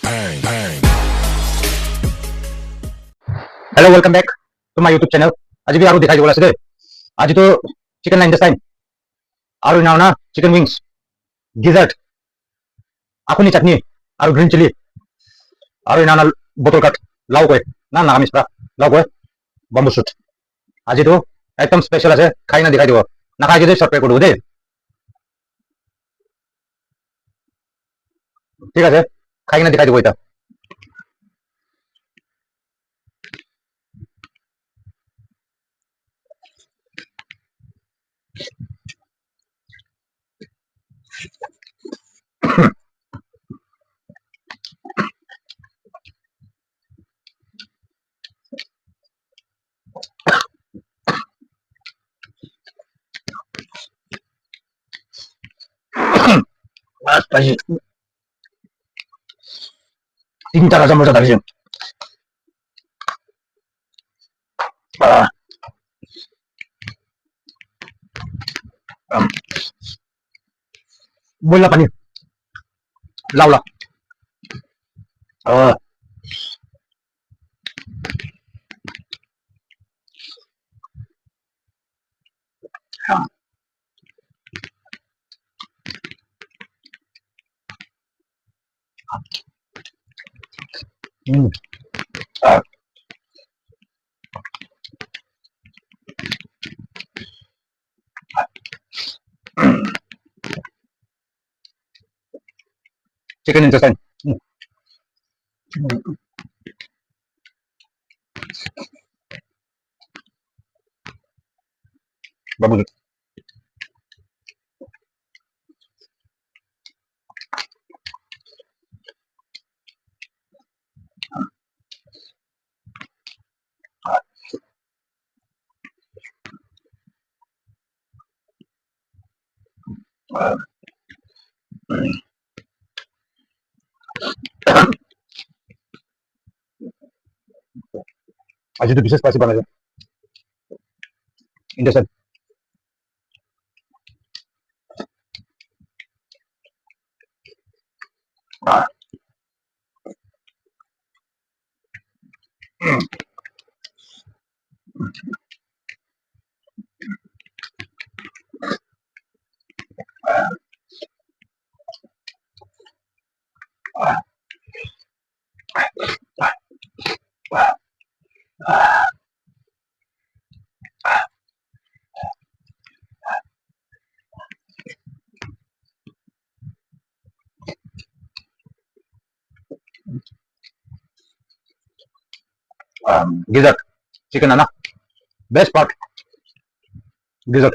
bang, bang. Hello welcome back to my YouTube channel. आज भी आरो दिखाई बोला से आज तो चिकन ना इंटेस्टाइन आरो ना ना चिकन विंग्स डिजर्ट आखुनी चटनी आरो ग्रीन चिली आरो ना ना बोतल काट लाव कोई ना ना मिस्रा लाव कोई बम्बू शूट आज तो एकदम स्पेशल আছে খাই না দেখাই দিব না খাই যদি সাবস্ক্রাইব করব দে ঠিক আছে খাই না দেখাই দিব এটা স্পাইসি তিনটা রাজা মজা দাঁড়িয়ে বললা পানি লাউলা চিকেন ইন্টেস্টাইন বাবু आज तो विशेष स्पाइसी बना है इंटेस्टाइन dessert chicken है ना best part dessert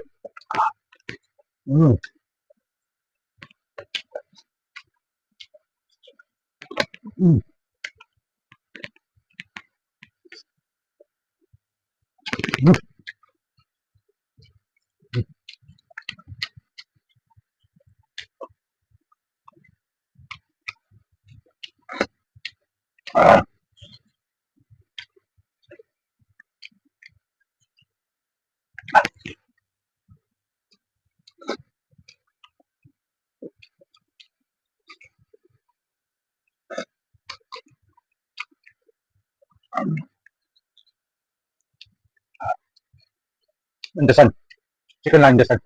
intestine chicken line intestine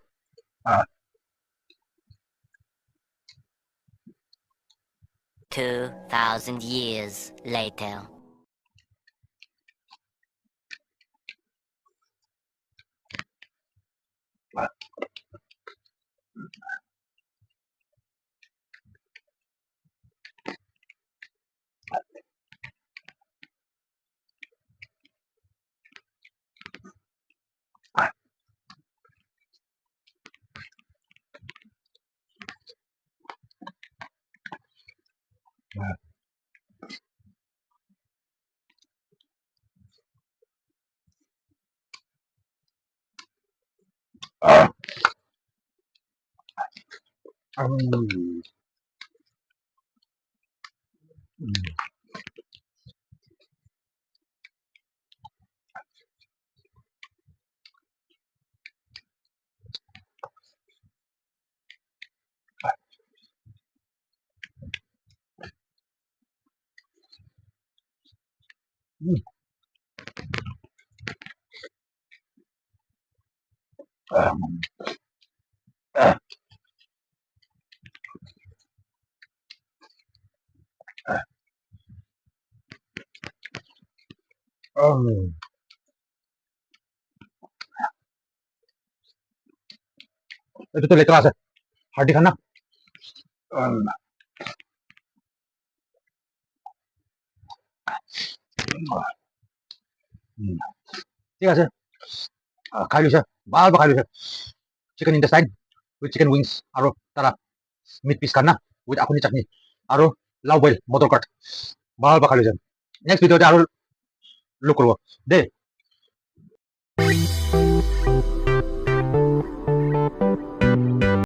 2,000 years later. উম, আহ, আহ, আহ, উম, এইটো তো লেতেৰা আছে হাৰ্ডি খান না উম, উম, ঠিক আছে খাই লৈছে ভাল খাই লৈছে chicken intestine with chicken wings আৰু তাৰা মিট পিচ খান না উইথ আখুনি চাটনি আৰু লাও বইল মটৰ কাঠ ভাল খাই লৈছে নেক্সট ভিডিঅ'তে আৰু লুক কৰিব দেই